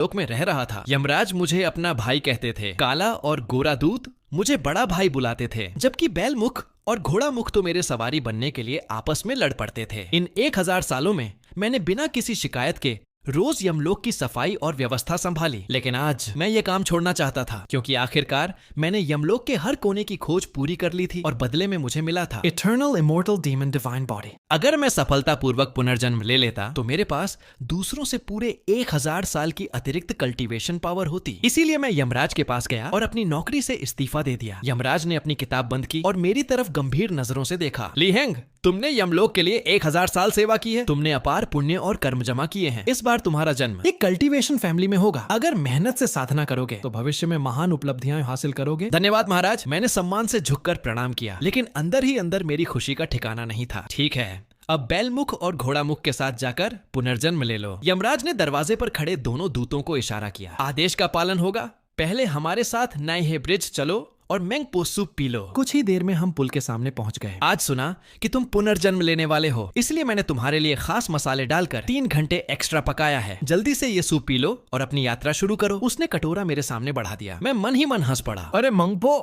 लोक में रह रहा था। यमराज मुझे अपना भाई कहते थे। काला और गोरा दूत मुझे बड़ा भाई बुलाते थे, जबकि बैलमुख और घोड़ा मुख तो मेरे सवारी बनने के लिए आपस में लड़ पड़ते थे। इन 1000 सालों में मैंने बिना किसी शिकायत के रोज यमलोक की सफाई और व्यवस्था संभाली। लेकिन आज मैं ये काम छोड़ना चाहता था, क्योंकि आखिरकार मैंने यमलोक के हर कोने की खोज पूरी कर ली थी और बदले में मुझे मिला था eternal immortal demon divine body. अगर मैं सफलतापूर्वक पुनर्जन्म ले लेता तो मेरे पास दूसरों से पूरे 1000 साल की अतिरिक्त कल्टीवेशन पावर होती। इसीलिए मैं यमराज के पास गया और अपनी नौकरी से इस्तीफा दे दिया। यमराज ने अपनी किताब बंद की और मेरी तरफ गंभीर नजरों से देखा। लीहेंग, तुमने यमलोक के लिए 1000 साल सेवा की है। तुमने अपार पुण्य और कर्म जमा किए हैं। इस बार तुम्हारा जन्म एक कल्टीवेशन फैमिली में होगा। अगर मेहनत से साधना करोगे तो भविष्य में महान उपलब्धियां हासिल करोगे। धन्यवाद महाराज। मैंने सम्मान से झुककर प्रणाम किया, लेकिन अंदर ही अंदर मेरी खुशी का ठिकाना नहीं था। ठीक है, अब बैलमुख और घोड़ामुख के साथ जाकर पुनर्जन्म ले लो। यमराज ने दरवाजे पर खड़े दोनों दूतों को इशारा किया। आदेश का पालन होगा। पहले हमारे साथ नाइहे ब्रिज चलो और मैंगपो सूप पी लो। कुछ ही देर में हम पुल के सामने पहुंच गए। आज सुना कि तुम पुनर्जन्म लेने वाले हो, इसलिए मैंने तुम्हारे लिए खास मसाले डालकर 3 घंटे एक्स्ट्रा पकाया है। जल्दी से ये सूप पी लो और अपनी यात्रा शुरू करो। उसने कटोरा मेरे सामने बढ़ा दिया। मैं मन ही मन हंस पड़ा। अरे मंगपो,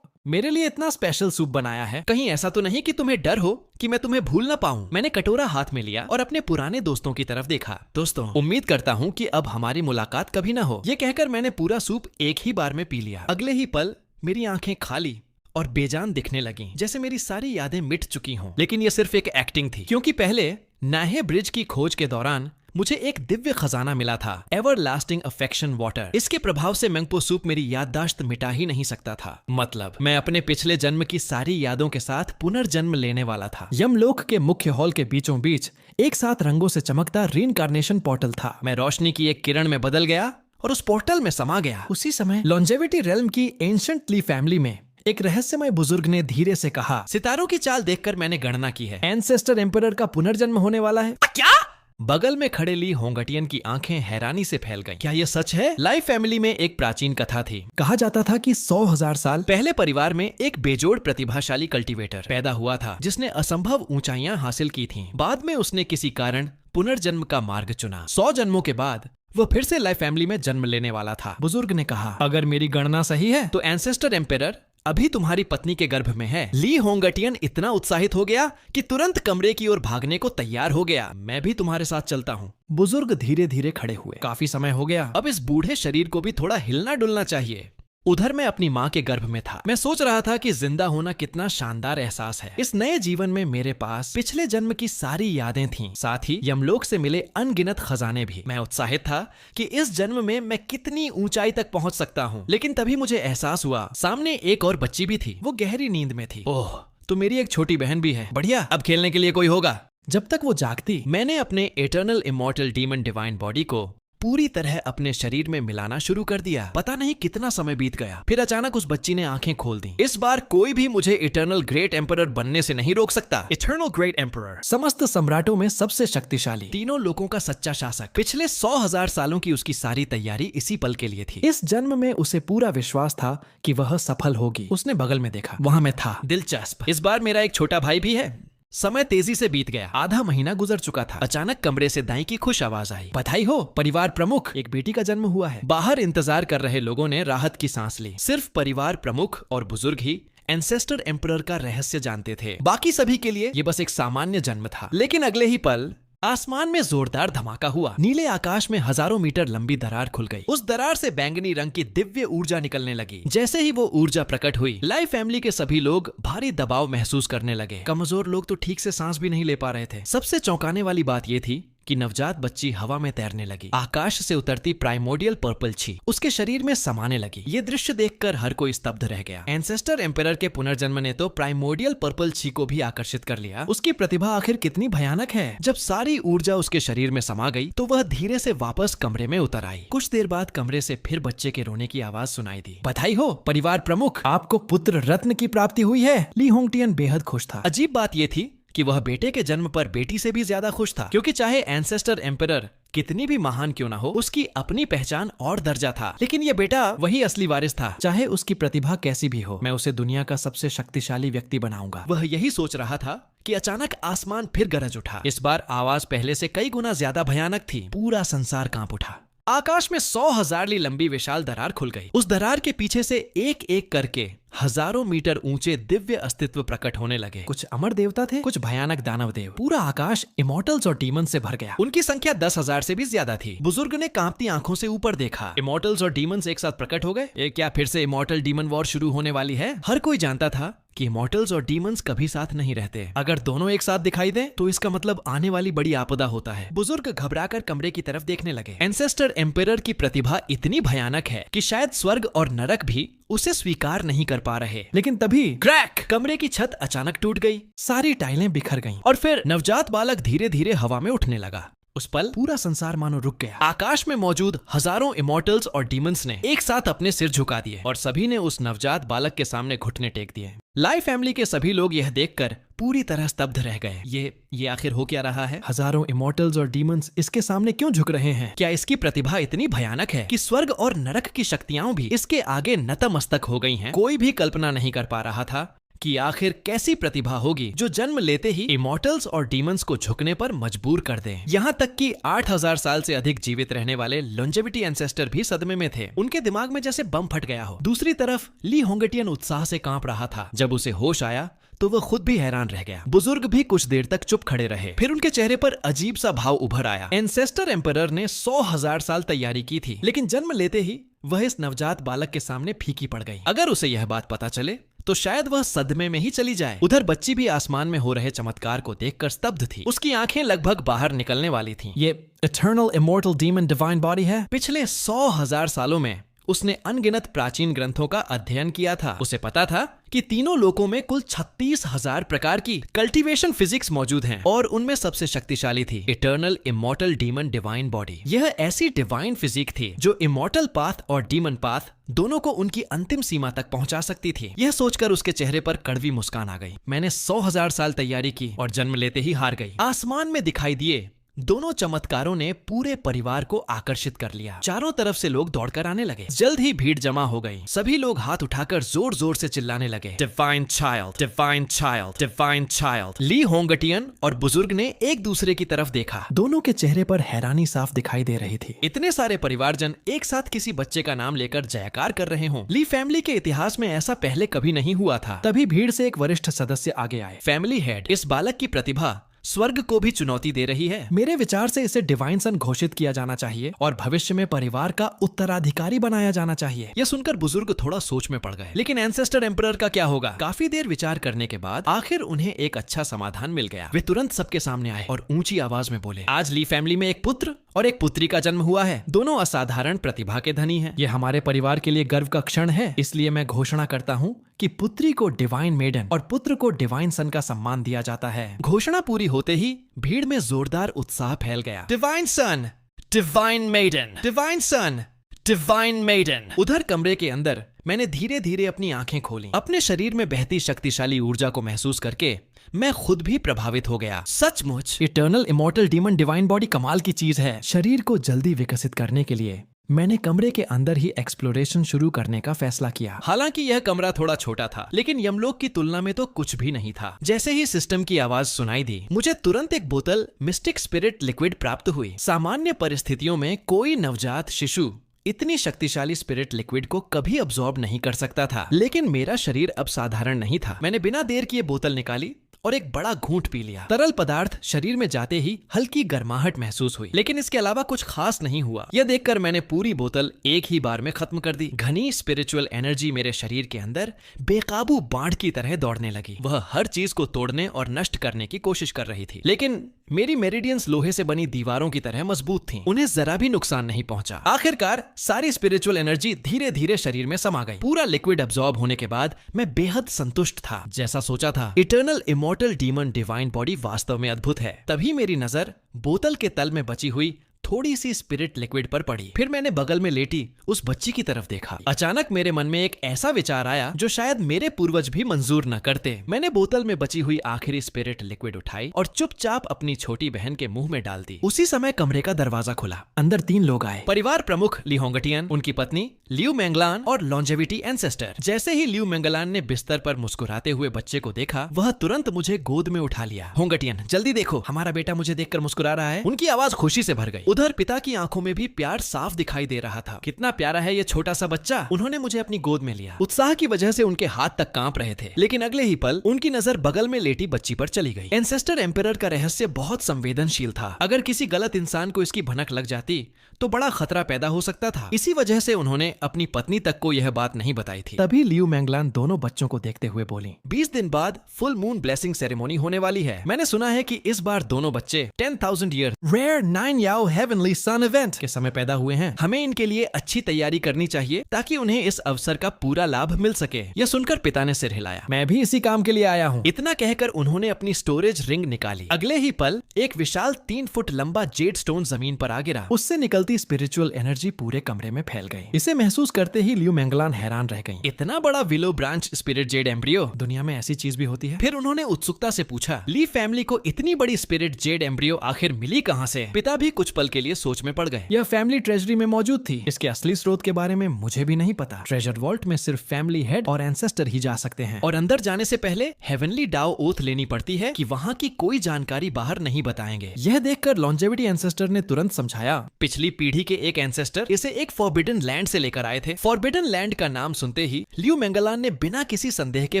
मेरे लिए इतना स्पेशल सूप बनाया है, कहीं ऐसा तो नहीं कि तुम्हें डर हो कि मैं तुम्हें भूल ना पाऊं। मैंने कटोरा हाथ में लिया और अपने पुराने दोस्तों की तरफ देखा। दोस्तों, उम्मीद करता हूं कि अब हमारी मुलाकात कभी ना हो। ये कहकर मैंने पूरा सूप एक ही बार में पी लिया। अगले ही पल मेरी आंखें खाली और बेजान दिखने लगीं, जैसे मेरी सारी यादें मिट चुकी हों। लेकिन ये सिर्फ एक एक्टिंग थी, क्योंकि पहले नाहे ब्रिज की खोज के दौरान मुझे एक दिव्य खजाना मिला था, एवर लास्टिंग अफेक्शन वाटर। इसके प्रभाव से मैंगपो सूप मेरी याददाश्त मिटा ही नहीं सकता था। मतलब मैं अपने पिछले जन्म की सारी यादों के साथ पुनर्जन्म लेने वाला था। यमलोक के मुख्य हॉल के बीचों बीच एक साथ रंगों से चमकता रीइंकार्नेशन पोर्टल था। मैं रोशनी की एक किरण में बदल गया और उस पोर्टल में समा गया। उसी समय लॉन्जेविटी रेल्म की एंशिएंट ली फैमिली में एक रहस्यमय बुजुर्ग ने धीरे से कहा, सितारों की चाल देखकर मैंने गणना की है, एंसेस्टर एम्परर का पुनर्जन्म होने वाला है। क्या? बगल में खड़े ली होंगटियन की आंखें हैरानी से फैल गईं। क्या यह सच है? लाई फैमिली में एक प्राचीन कथा थी। कहा जाता था कि 100,000 साल पहले परिवार में एक बेजोड़ प्रतिभाशाली कल्टीवेटर पैदा हुआ था, जिसने असंभव ऊंचाइयां हासिल की थीं। बाद में उसने किसी कारण पुनर्जन्म का मार्ग चुना। 100 जन्मों के बाद वो फिर से लाई फैमिली में जन्म लेने वाला था। बुजुर्ग ने कहा, अगर मेरी गणना सही है तो एंसेस्टर एम्परर अभी तुम्हारी पत्नी के गर्भ में है। ली होंगटियन इतना उत्साहित हो गया कि तुरंत कमरे की ओर भागने को तैयार हो गया। मैं भी तुम्हारे साथ चलता हूँ। बुजुर्ग धीरे धीरे खड़े हुए। काफी समय हो गया, अब इस बूढ़े शरीर को भी थोड़ा हिलना डुलना चाहिए। उधर मैं अपनी माँ के गर्भ में था। मैं सोच रहा था कि जिंदा होना कितना शानदार एहसास है। इस नए जीवन में मेरे पास पिछले जन्म की सारी यादें थीं, साथ ही यमलोक से मिले अनगिनत खजाने भी। मैं उत्साहित था कि इस जन्म में मैं कितनी ऊंचाई तक पहुंच सकता हूं। लेकिन तभी मुझे एहसास हुआ, सामने एक और बच्ची भी थी। वो गहरी नींद में थी। ओह, तो मेरी एक छोटी बहन भी है। बढ़िया, अब खेलने के लिए कोई होगा। जब तक वो जागती, मैंने अपने eternal immortal demon divine body को पूरी तरह अपने शरीर में मिलाना शुरू कर दिया। पता नहीं कितना समय बीत गया, फिर अचानक उस बच्ची ने आंखें खोल दी। इस बार कोई भी मुझे इटर्नल ग्रेट एम्परर बनने से नहीं रोक सकता। इटर्नल ग्रेट एम्परर, समस्त सम्राटों में सबसे शक्तिशाली, तीनों लोगों का सच्चा शासक। पिछले 100,000 सालों की उसकी सारी तैयारी इसी पल के लिए थी। इस जन्म में उसे पूरा विश्वास था कि वह सफल होगी। उसने बगल में देखा, वहां मैं था। दिलचस्प, इस बार मेरा एक छोटा भाई भी है। समय तेजी से बीत गया। आधा महीना गुजर चुका था। अचानक कमरे से दाई की खुश आवाज आई, बधाई हो परिवार प्रमुख, एक बेटी का जन्म हुआ है। बाहर इंतजार कर रहे लोगों ने राहत की सांस ली। सिर्फ परिवार प्रमुख और बुजुर्ग ही एंसेस्टर एम्परर का रहस्य जानते थे। बाकी सभी के लिए ये बस एक सामान्य जन्म था। लेकिन अगले ही पल आसमान में जोरदार धमाका हुआ। नीले आकाश में हजारों मीटर लंबी दरार खुल गई। उस दरार से बैंगनी रंग की दिव्य ऊर्जा निकलने लगी। जैसे ही वो ऊर्जा प्रकट हुई, लाई फैमिली के सभी लोग भारी दबाव महसूस करने लगे। कमजोर लोग तो ठीक से सांस भी नहीं ले पा रहे थे। सबसे चौंकाने वाली बात ये थी कि नवजात बच्ची हवा में तैरने लगी। आकाश से उतरती प्राइमोडियल पर्पल छी उसके शरीर में समाने लगी। ये दृश्य देखकर हर कोई स्तब्ध रह गया। एंसेस्टर एम्परर के पुनर्जन्म ने तो प्राइमोडियल पर्पल छी को भी आकर्षित कर लिया। उसकी प्रतिभा आखिर कितनी भयानक है। जब सारी ऊर्जा उसके शरीर में समा गई तो वह धीरे से वापस कमरे में उतर आई। कुछ देर बाद कमरे से फिर बच्चे के रोने की आवाज सुनाई दी। बधाई हो परिवार प्रमुख, आपको पुत्र रत्न की प्राप्ति हुई है। ली होंगटियन बेहद खुश था। अजीब बात यह थी कि वह बेटे के जन्म पर बेटी से भी ज्यादा खुश था, क्योंकि चाहे एंसेस्टर एम्परर कितनी भी महान क्यों ना हो, उसकी अपनी पहचान और दर्जा था। लेकिन यह बेटा वही असली वारिस था। चाहे उसकी प्रतिभा कैसी भी हो, मैं उसे दुनिया का सबसे शक्तिशाली व्यक्ति बनाऊंगा। वह यही सोच रहा था कि अचानक आसमान फिर गरज उठा। इस बार आवाज पहले से कई गुना ज्यादा भयानक थी। पूरा संसार कांप उठा। आकाश में 100,000 ली लंबी विशाल दरार खुल गई। उस दरार के पीछे से एक एक करके हजारों मीटर ऊंचे दिव्य अस्तित्व प्रकट होने लगे। कुछ अमर देवता थे, कुछ भयानक दानव देव। पूरा आकाश इमॉर्टल्स और डीमन से भर गया। उनकी संख्या 10,000 से भी ज्यादा थी। बुजुर्ग ने कांपती आंखों से ऊपर देखा। इमॉर्टल्स और डीमंस एक साथ प्रकट हो गए। ये क्या फिर से इमॉर्टल डीमन वॉर शुरू होने वाली है? हर कोई जानता था कि इमॉर्टल्स और डीमंस कभी साथ नहीं रहते। अगर दोनों एक साथ दिखाई दें तो इसका मतलब आने वाली बड़ी आपदा होता है। बुजुर्ग घबराकर कमरे की तरफ देखने लगे। एंसेस्टर एम्परर की प्रतिभा इतनी भयानक है कि शायद स्वर्ग और नरक भी उसे स्वीकार नहीं कर पा रहे। लेकिन तभी क्रैक! कमरे की छत अचानक टूट गई। सारी टाइलें बिखर गईं और फिर नवजात बालक धीरे धीरे हवा में उठने लगा। उस पल पूरा संसार मानो रुक गया। आकाश में मौजूद हजारों इमॉर्टल्स और डीमंस ने एक साथ अपने सिर झुका दिए और सभी ने उस नवजात बालक के सामने घुटने टेक दिए। लाई फैमिली के सभी लोग यह देखकर पूरी तरह स्तब्ध रह गए। ये आखिर हो क्या रहा है? हजारों इमॉर्टल्स और डीमंस इसके सामने क्यों झुक रहे हैं? क्या इसकी प्रतिभा इतनी भयानक है कि स्वर्ग और नरक की शक्तियां भी इसके आगे नतमस्तक हो गई हैं? कोई भी कल्पना नहीं कर पा रहा था कि आखिर कैसी प्रतिभा होगी जो जन्म लेते ही इमॉर्टल्स और डीमंस को झुकने पर मजबूर कर दे। यहाँ तक कि 8,000 साल से अधिक जीवित रहने वाले लॉन्जेविटी एंसेस्टर भी सदमे में थे। उनके दिमाग में जैसे बम फट गया हो। दूसरी तरफ ली होंगटियन उत्साह से कांप रहा था। जब उसे होश आया तो वह खुद भी हैरान रह गया। बुजुर्ग भी कुछ देर तक चुप खड़े रहे। फिर उनके चेहरे पर अजीब सा भाव उभर आया। एंसेस्टर एम्परर ने 100,000 साल तैयारी की थी, लेकिन जन्म लेते ही वह इस नवजात बालक के सामने फीकी पड़ गई। अगर उसे यह बात पता चले तो शायद वह सदमे में ही चली जाए। उधर बच्ची भी आसमान में हो रहे चमत्कार को देखकर स्तब्ध थी। उसकी आंखें लगभग बाहर निकलने वाली थीं। ये eternal immortal demon divine body है। पिछले 100,000 सालों में उसने अनगिनत प्राचीन ग्रंथों का अध्ययन किया था। उसे पता था कि तीनों लोकों में कुल 36,000 प्रकार की कल्टीवेशन फिजिक्स मौजूद हैं और उनमें सबसे शक्तिशाली थी eternal immortal demon divine body. यह ऐसी डिवाइन फिजिक थी जो इमॉर्टल पाथ और डीमन पाथ दोनों को उनकी अंतिम सीमा तक पहुंचा सकती थी। यह सोचकर उसके चेहरे पर कड़वी मुस्कान आ गई। मैंने 100,000 साल तैयारी की और जन्म लेते ही हार गई। आसमान में दिखाई दिए दोनों चमत्कारों ने पूरे परिवार को आकर्षित कर लिया। चारों तरफ से लोग दौड़कर आने लगे। जल्द ही भीड़ जमा हो गई। सभी लोग हाथ उठाकर जोर जोर से चिल्लाने लगे, divine child, divine child, divine child. Li Hongtian और बुजुर्ग ने एक दूसरे की तरफ देखा। दोनों के चेहरे पर हैरानी साफ दिखाई दे रही थी। इतने सारे परिवारजन एक साथ किसी बच्चे का नाम लेकर जयकार कर रहे हों। ली फैमिली के इतिहास में ऐसा पहले कभी नहीं हुआ था। तभी भीड़ से एक वरिष्ठ सदस्य आगे आए। फैमिली हेड, इस बालक की प्रतिभा स्वर्ग को भी चुनौती दे रही है। मेरे विचार से इसे डिवाइन सन घोषित किया जाना चाहिए और भविष्य में परिवार का उत्तराधिकारी बनाया जाना चाहिए। यह सुनकर बुजुर्ग थोड़ा सोच में पड़ गए। लेकिन एंसेस्टर एम्परर का क्या होगा? काफी देर विचार करने के बाद आखिर उन्हें एक अच्छा समाधान मिल गया। वे तुरंत सबके सामने आए और ऊंची आवाज में बोले, आज ली फैमिली में एक पुत्र और एक पुत्री का जन्म हुआ है। दोनों असाधारण प्रतिभा के धनी हैं। ये हमारे परिवार के लिए गर्व का क्षण है। इसलिए मैं घोषणा करता हूँ कि पुत्री को डिवाइन मेडन और पुत्र को डिवाइन सन का सम्मान दिया जाता है। घोषणा पूरी होते ही भीड़ में जोरदार उत्साह फैल गया। डिवाइन सन, डिवाइन मेडन, डिवाइन सन, डिवाइन मेडन। उधर कमरे के अंदर मैंने धीरे धीरे अपनी आंखें खोली। अपने शरीर में बहती शक्तिशाली ऊर्जा को महसूस करके मैं खुद भी प्रभावित हो गया। सचमुच eternal immortal demon divine body कमाल की चीज है। शरीर को जल्दी विकसित करने के लिए मैंने कमरे के अंदर ही एक्सप्लोरेशन शुरू करने का फैसला किया। हालांकि यह कमरा थोड़ा छोटा था, लेकिन यमलोक की तुलना में तो कुछ भी नहीं था। जैसे ही सिस्टम की आवाज सुनाई दी, मुझे तुरंत एक बोतल मिस्टिक स्पिरिट लिक्विड प्राप्त हुई। सामान्य परिस्थितियों में कोई नवजात शिशु इतनी शक्तिशाली स्पिरिट लिक्विड को कभी अब्सॉर्ब नहीं कर सकता था, लेकिन मेरा शरीर अब साधारण नहीं था। मैंने बिना देर किए बोतल निकाली और एक बड़ा घूंट पी लिया। तरल पदार्थ शरीर में जाते ही हल्की गर्माहट महसूस हुई, लेकिन इसके अलावा कुछ खास नहीं हुआ। यह देखकर मैंने पूरी बोतल एक ही बार में खत्म कर दी। घनी स्पिरिचुअल एनर्जी मेरे शरीर के अंदर बेकाबू बाढ़ की तरह दौड़ने लगी। वह हर चीज को तोड़ने और नष्ट करने की कोशिश कर रही थी, लेकिन मेरी मेरिडियंस लोहे से बनी दीवारों की तरह मजबूत थीं। उन्हें जरा भी नुकसान नहीं पहुंचा। आखिरकार सारी स्पिरिचुअल एनर्जी धीरे धीरे शरीर में समा गई। पूरा लिक्विड अब्सॉर्ब होने के बाद मैं बेहद संतुष्ट था। जैसा सोचा था, eternal immortal demon divine body वास्तव में अद्भुत है। तभी मेरी नजर बोतल के तल में बची हुई थोड़ी सी स्पिरिट लिक्विड पर पड़ी। फिर मैंने बगल में लेटी उस बच्ची की तरफ देखा। अचानक मेरे मन में एक ऐसा विचार आया जो शायद मेरे पूर्वज भी मंजूर न करते। मैंने बोतल में बची हुई आखिरी स्पिरिट लिक्विड उठाई और चुपचाप अपनी छोटी बहन के मुंह में डाल दी। उसी समय कमरे का दरवाजा खुला। अंदर 3 लोग आए। परिवार प्रमुख ली होंगटियन, उनकी पत्नी लियू मेंगलान और लॉन्जेविटी एंसेस्टर। जैसे ही लियू मेंगलान ने बिस्तर पर मुस्कुराते हुए बच्चे को देखा, वह तुरंत मुझे गोद में उठा लिया। होंगटियन, जल्दी देखो, हमारा बेटा मुझे देखकर मुस्कुरा रहा है। उनकी आवाज खुशी से भर गई। उधर पिता की आंखों में भी प्यार साफ दिखाई दे रहा था। कितना प्यारा है ये छोटा सा बच्चा। उन्होंने मुझे अपनी गोद में लिया। उत्साह की वजह से उनके हाथ तक कांप रहे थे, लेकिन अगले ही पल उनकी नजर बगल में लेटी बच्ची पर चली गई। एंसेस्टर एम्परर का रहस्य बहुत संवेदनशील था। अगर किसी गलत इंसान को इसकी भनक लग जाती तो बड़ा खतरा पैदा हो सकता था। इसी वजह से उन्होंने अपनी पत्नी तक को यह बात नहीं बताई थी। तभी लियू मैंगलान दोनों बच्चों को देखते हुए बोली, 20 दिन बाद फुल मून ब्लेसिंग सेरेमनी होने वाली है। मैंने सुना है कि इस बार दोनों बच्चे 10,000 ईयर रेयर 9 याओ हेवनली सन इवेंट के समय पैदा हुए हैं। हमें इनके लिए अच्छी तैयारी करनी चाहिए ताकि उन्हें इस अवसर का पूरा लाभ मिल सके। यह सुनकर पिता ने सिर हिलाया। मैं भी इसी काम के लिए आया हूँ। इतना कहकर उन्होंने अपनी स्टोरेज रिंग निकाली। अगले ही पल एक विशाल 3 फुट लंबा जेड स्टोन जमीन पर आ गिरा। उससे निकलती स्पिरिचुअल एनर्जी पूरे कमरे में फैल गई। इसे महसूस करते ही लियू मैंगलान हैरान रह गई। इतना बड़ा willow branch spirit jade embryo, दुनिया में ऐसी चीज भी होती है? फिर उन्होंने उत्सुकता से पूछा, ली फैमिली को इतनी बड़ी स्पिरिट जेड एम्ब्रियो आखिर मिली कहाँ से? पिता भी कुछ पल के लिए सोच में पड़ गए। यह फैमिली ट्रेजरी में मौजूद थी। इसके असली स्रोत के बारे में मुझे भी नहीं पता। ट्रेजर वॉल्ट में सिर्फ फैमिली हेड और एंसेस्टर ही जा सकते हैं, और अंदर जाने से पहले हेवनली डाओ ओथ लेनी पड़ती है कि वहाँ की कोई जानकारी बाहर नहीं बताएंगे। यह देखकर लॉन्जेविटी एंसेस्टर ने तुरंत समझाया, पिछली पीढ़ी के एक एंसेस्टर इसे एक फॉरबिडन लैंड से लेकर आए थे। फॉरबिडन लैंड का नाम सुनते ही लियू मैंगलान ने बिना किसी संदेह के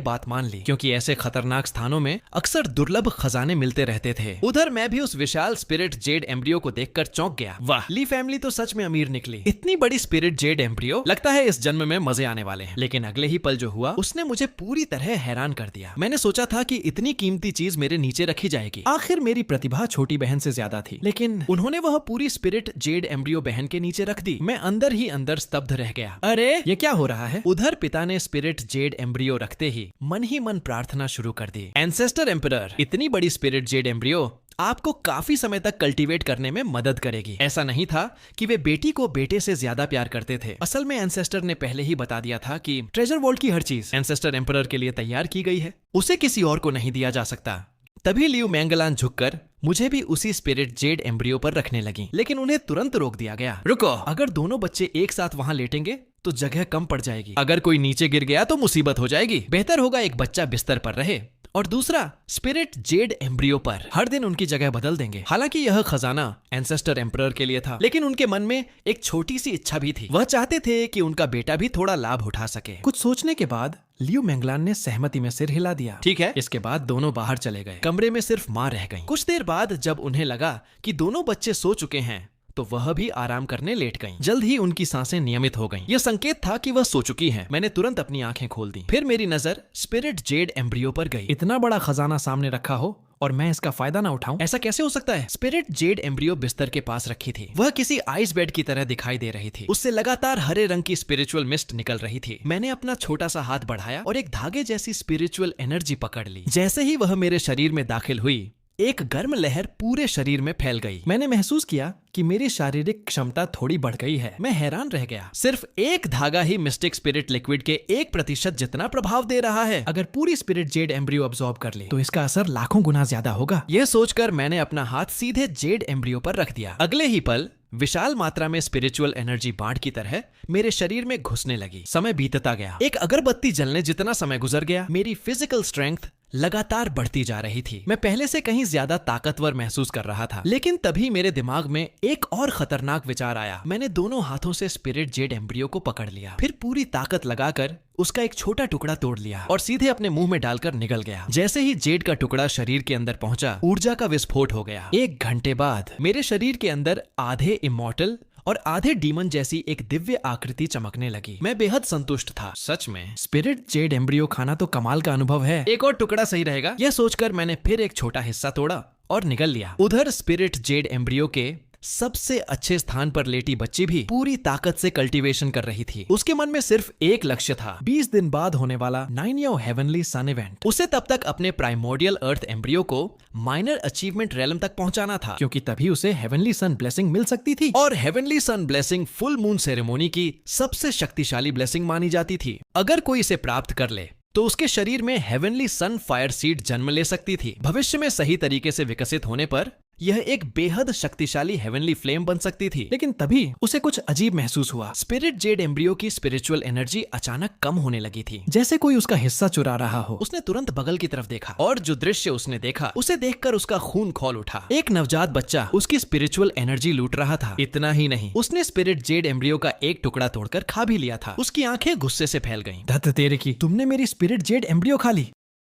बात मान ली, क्योंकि ऐसे खतरनाक स्थानों में अक्सर दुर्लभ खजाने मिलते रहते थे। उधर मैं भी उस विशाल स्पिरिट जेड एम्ब्रियो को देखकर चौंक गया। वाह, ली फैमिली तो सच में अमीर निकली। इतनी बड़ी स्पिरिट जेड एम्ब्रियो, लगता है इस जन्म में मजे आने वाले हैं। लेकिन अगले ही पल जो हुआ उसने मुझे पूरी तरह हैरान कर दिया। मैंने सोचा था कि इतनी कीमती चीज मेरे नीचे रखी जाएगी। आखिर मेरी प्रतिभा छोटी बहन से ज्यादा थी, लेकिन उन्होंने वह पूरी स्पिरिट जेड एम्ब्रियो बहन के नीचे रख दी। मैं अंदर ही अंदर स्तब्ध रह गया। अरे ये क्या हो रहा है? उधर पिता ने स्पिरिट जेड एम्ब्रियो रखते ही मन प्रार्थना शुरू कर दी। एंसेस्टर एम्परर, इतनी बड़ी स्पिरिट जेड एम्ब्रियो आपको काफी समय तक कल्टीवेट करने में मदद करेगी। ऐसा नहीं था कि वे बेटी को बेटे से ज्यादा प्यार करते थे। असल में एंसेस्टर ने पहले ही बता दिया था कि ट्रेजर वॉल्ट की हर चीज एंसेस्टर एम्परर के लिए तैयार की गई है, उसे किसी और को नहीं दिया जा सकता। तभी लियू मैंगलान झुककर मुझे भी उसी स्पिरिट जेड एम्ब्रियो पर रखने लगी, लेकिन उन्हें तुरंत रोक दिया गया। रुको, अगर दोनों बच्चे एक साथ वहां लेटेंगे तो जगह कम पड़ जाएगी। अगर कोई नीचे गिर गया तो मुसीबत हो जाएगी। बेहतर होगा एक बच्चा बिस्तर पर रहे और दूसरा स्पिरिट जेड एम्ब्रियो पर। हर दिन उनकी जगह बदल देंगे। हालांकि यह खजाना एंसेस्टर एम्परर के लिए था, लेकिन उनके मन में एक छोटी सी इच्छा भी थी। वह चाहते थे कि उनका बेटा भी थोड़ा लाभ उठा सके। कुछ सोचने के बाद लियू मैंगलान ने सहमति में सिर हिला दिया। ठीक है। इसके बाद दोनों बाहर चले गए। कमरे में सिर्फ माँ रह गई। कुछ देर बाद जब उन्हें लगा कि दोनों बच्चे सो चुके हैं तो वह भी आराम करने लेट गईं। जल्द ही उनकी सांसें नियमित हो गईं। यह संकेत था कि वह सो चुकी हैं। मैंने तुरंत अपनी आंखें खोल दी। फिर मेरी नजर स्पिरिट जेड एम्ब्रियो पर गई। इतना बड़ा खजाना सामने रखा हो और मैं इसका फायदा ना उठाऊं, ऐसा कैसे हो सकता है? स्पिरिट जेड एम्ब्रियो बिस्तर के पास रखी थी। वह किसी आइस बेड की तरह दिखाई दे रही थी। उससे लगातार हरे रंग की स्पिरिचुअल मिस्ट निकल रही थी। मैंने अपना छोटा सा हाथ बढ़ाया और एक धागे जैसी स्पिरिचुअल एनर्जी पकड़ ली। जैसे ही वह मेरे शरीर में दाखिल हुई, एक गर्म लहर पूरे शरीर में फैल गई। मैंने महसूस किया कि मेरी शारीरिक क्षमता थोड़ी बढ़ गई है। मैं हैरान रह गया। सिर्फ एक धागा ही मिस्टिक स्पिरिट लिक्विड के 1% जितना प्रभाव दे रहा है। अगर पूरी स्पिरिट जेड एम्ब्रियो अब्सॉर्ब कर ले तो इसका असर लाखों गुना ज्यादा होगा। यह सोचकर मैंने अपना हाथ सीधे जेड एम्ब्रियो पर रख दिया। अगले ही पल विशाल मात्रा में स्पिरिचुअल एनर्जी बाढ़ की तरह मेरे शरीर में घुसने लगी। समय बीतता गया। एक अगरबत्ती जलने जितना समय गुजर गया। मेरी फिजिकल स्ट्रेंथ लगातार बढ़ती जा रही थी। मैं पहले से कहीं ज्यादा ताकतवर महसूस कर रहा था। लेकिन तभी मेरे दिमाग में एक और खतरनाक विचार आया। मैंने दोनों हाथों से स्पिरिट जेड एम्ब्रियो को पकड़ लिया, फिर पूरी ताकत लगाकर उसका एक छोटा टुकड़ा तोड़ लिया और सीधे अपने मुंह में डालकर निगल गया। जैसे ही जेड का टुकड़ा शरीर के अंदर पहुंचा, ऊर्जा का विस्फोट हो गया। 1 घंटे बाद मेरे शरीर के अंदर आधे इमॉर्टल और आधे डीमन जैसी एक दिव्य आकृति चमकने लगी। मैं बेहद संतुष्ट था। सच में स्पिरिट जेड एम्ब्रियो खाना तो कमाल का अनुभव है। एक और टुकड़ा सही रहेगा। यह सोचकर मैंने फिर एक छोटा हिस्सा तोड़ा और निगल लिया। उधर स्पिरिट जेड एम्ब्रियो के सबसे अच्छे स्थान पर लेटी बच्ची भी पूरी ताकत से कल्टीवेशन कर रही थी। उसके मन में सिर्फ एक लक्ष्य था, 20 दिन बाद होने वाला 9 याओ हेवनली सन इवेंट। उसे तब तक अपने प्राइमोर्डियल अर्थ एम्ब्रियो को माइनर अचीवमेंट रेलम तक पहुंचाना था, क्योंकि तभी उसे हेवनली सन ब्लेसिंग मिल सकती थी। और heavenly sun blessing full moon ceremony की सबसे शक्तिशाली ब्लेसिंग मानी जाती थी। अगर कोई इसे प्राप्त कर ले तो उसके शरीर में हेवनली सन फायर सीड जन्म ले सकती थी। भविष्य में सही तरीके से विकसित होने पर यह एक बेहद शक्तिशाली हेवनली फ्लेम बन सकती थी। लेकिन तभी उसे कुछ अजीब महसूस हुआ। स्पिरिट जेड एम्ब्रियो की स्पिरिचुअल एनर्जी अचानक कम होने लगी थी, जैसे कोई उसका हिस्सा चुरा रहा हो। उसने तुरंत बगल की तरफ देखा और जो दृश्य उसने देखा उसे देखकर उसका खून खौल उठा। एक नवजात बच्चा उसकी स्पिरिचुअल एनर्जी लूट रहा था। इतना ही नहीं, उसने स्पिरिट जेड एम्ब्रियो का एक टुकड़ा तोड़कर खा भी लिया था। उसकी आंखें गुस्से से फैल गईं। धत तेरे की, तुमने मेरी स्पिरिट जेड एम्ब्रियो खा ली।